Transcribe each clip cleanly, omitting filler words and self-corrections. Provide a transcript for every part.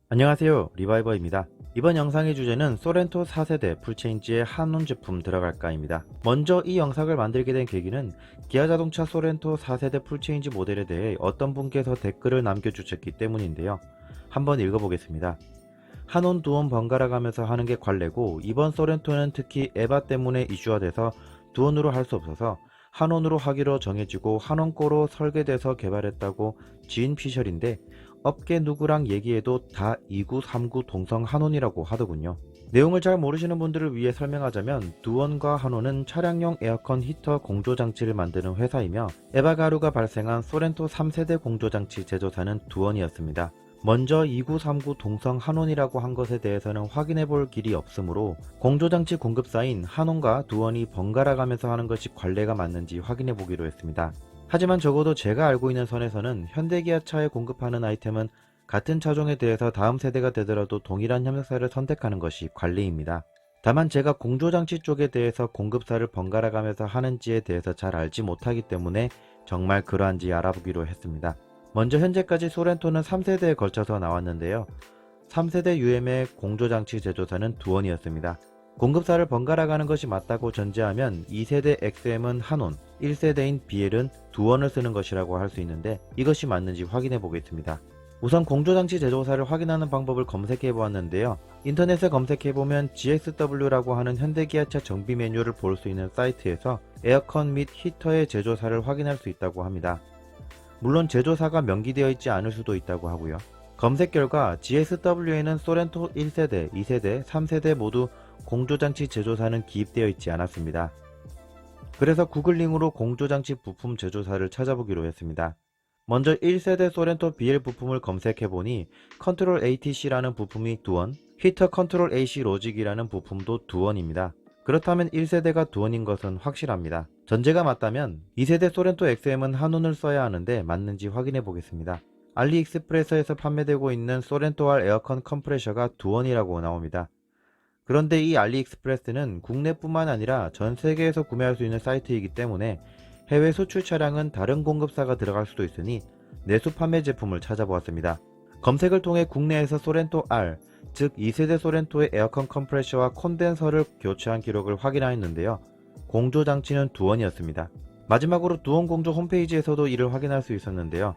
안녕하세요, 리바이버입니다. 이번 영상의 주제는 소렌토 4세대 풀체인지의 한온 제품 들어갈까입니다. 먼저 이 영상을 만들게 된 계기는 기아자동차 소렌토 4세대 풀체인지 모델에 대해 어떤 분께서 댓글을 남겨주셨기 때문인데요. 한번 읽어보겠습니다. 한온 두온 번갈아 가면서 하는 게 관례고, 이번 소렌토는 특히 에바 때문에 이슈화돼서 두온으로 할 수 없어서 한온으로 하기로 정해지고 한온거로 설계돼서 개발했다고 지인 피셜인데, 업계 누구랑 얘기해도 다 29, 39 동성 한온이라고 하더군요. 내용을 잘 모르시는 분들을 위해 설명하자면, 두원과 한온은 차량용 에어컨 히터 공조장치를 만드는 회사이며, 에바가루가 발생한 소렌토 3세대 공조장치 제조사는 두원이었습니다. 먼저 2939 동성 한온이라고 한 것에 대해서는 확인해 볼 길이 없으므로 공조장치 공급사인 한온과 두원이 번갈아 가면서 하는 것이 관례가 맞는지 확인해 보기로 했습니다. 하지만 적어도 제가 알고 있는 선에서는 현대기아차에 공급하는 아이템은 같은 차종에 대해서 다음 세대가 되더라도 동일한 협력사를 선택하는 것이 관례입니다. 다만 제가 공조장치 쪽에 대해서 공급사를 번갈아 가면서 하는지에 대해서 잘 알지 못하기 때문에 정말 그러한지 알아보기로 했습니다. 먼저 현재까지 소렌토는 3세대에 걸쳐서 나왔는데요. 3세대 UM의 공조장치 제조사는 두원이었습니다. 공급사를 번갈아 가는 것이 맞다고 전제하면 2세대 XM은 한온, 1세대인 BL은 두원을 쓰는 것이라고 할 수 있는데, 이것이 맞는지 확인해 보겠습니다. 우선 공조장치 제조사를 확인하는 방법을 검색해 보았는데요. 인터넷에 검색해 보면 GSW라고 하는 현대기아차 정비 매뉴얼을 볼 수 있는 사이트에서 에어컨 및 히터의 제조사를 확인할 수 있다고 합니다. 물론 제조사가 명기되어 있지 않을 수도 있다고 하고요. 검색 결과 GSW에는 소렌토 1세대, 2세대, 3세대 모두 공조장치 제조사는 기입되어 있지 않았습니다. 그래서 구글링으로 공조장치 부품 제조사를 찾아보기로 했습니다. 먼저 1세대 소렌토 BL 부품을 검색해보니 컨트롤 ATC라는 부품이 두원, 히터 컨트롤 AC 로직이라는 부품도 두원입니다. 그렇다면 1세대가 두원인 것은 확실합니다. 전제가 맞다면 2세대 소렌토 XM은 한온을 써야 하는데 맞는지 확인해 보겠습니다. 알리익스프레스에서 판매되고 있는 소렌토알 에어컨 컴프레셔가 두원이라고 나옵니다. 그런데 이 알리익스프레스는 국내뿐만 아니라 전 세계에서 구매할 수 있는 사이트이기 때문에 해외 수출 차량은 다른 공급사가 들어갈 수도 있으니 내수 판매 제품을 찾아보았습니다. 검색을 통해 국내에서 소렌토 R, 즉 2세대 소렌토의 에어컨 컴프레셔와 콘덴서를 교체한 기록을 확인하였는데요. 공조장치는 두원이었습니다. 마지막으로 두원 공조 홈페이지에서도 이를 확인할 수 있었는데요.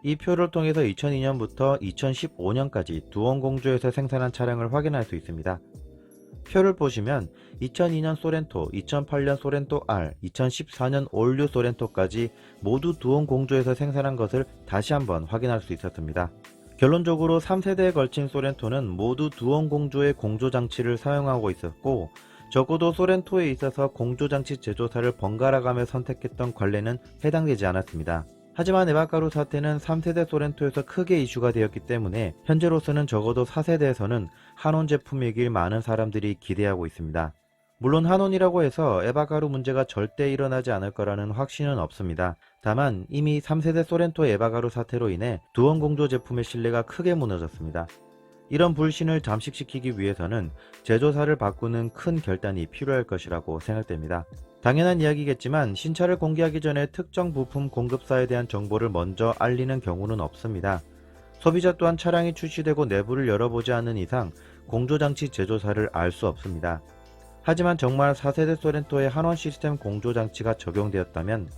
이 표를 통해서 2002년부터 2015년까지 두원 공조에서 생산한 차량을 확인할 수 있습니다. 표를 보시면 2002년 소렌토, 2008년 소렌토 R, 2014년 올류 소렌토까지 모두 두원 공조에서 생산한 것을 다시 한번 확인할 수 있었습니다. 결론적으로 3세대에 걸친 소렌토는 모두 두원 공조의 공조장치를 사용하고 있었고, 적어도 소렌토에 있어서 공조장치 제조사를 번갈아가며 선택했던 관례는 해당되지 않았습니다. 하지만 에바가루 사태는 3세대 소렌토에서 크게 이슈가 되었기 때문에 현재로서는 적어도 4세대에서는 한온 제품이길 많은 사람들이 기대하고 있습니다. 물론 한온이라고 해서 에바가루 문제가 절대 일어나지 않을 거라는 확신은 없습니다. 다만 이미 3세대 소렌토 에바가루 사태로 인해 두원 공조 제품의 신뢰가 크게 무너졌습니다. 이런 불신을 잠식시키기 위해서는 제조사를 바꾸는 큰 결단이 필요할 것이라고 생각됩니다. 당연한 이야기겠지만 신차를 공개하기 전에 특정 부품 공급사에 대한 정보를 먼저 알리는 경우는 없습니다. 소비자 또한 차량이 출시되고 내부를 열어보지 않는 이상 공조장치 제조사를 알 수 없습니다. 하지만 정말 4세대 소렌토의 한원 시스템 공조장치가 적용되었다면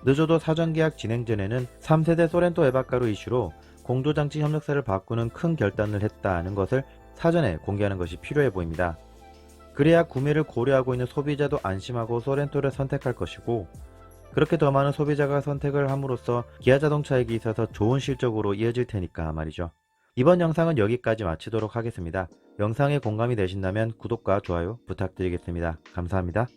늦어도 사전계약 진행 전에는 3세대 소렌토 에바가루 이슈로 공조장치 협력사를 바꾸는 큰 결단을 했다는 것을 사전에 공개하는 것이 필요해 보입니다. 그래야 구매를 고려하고 있는 소비자도 안심하고 소렌토를 선택할 것이고, 그렇게 더 많은 소비자가 선택을 함으로써 기아자동차에게 있어서 좋은 실적으로 이어질 테니까 말이죠. 이번 영상은 여기까지 마치도록 하겠습니다. 영상에 공감이 되신다면 구독과 좋아요 부탁드리겠습니다. 감사합니다.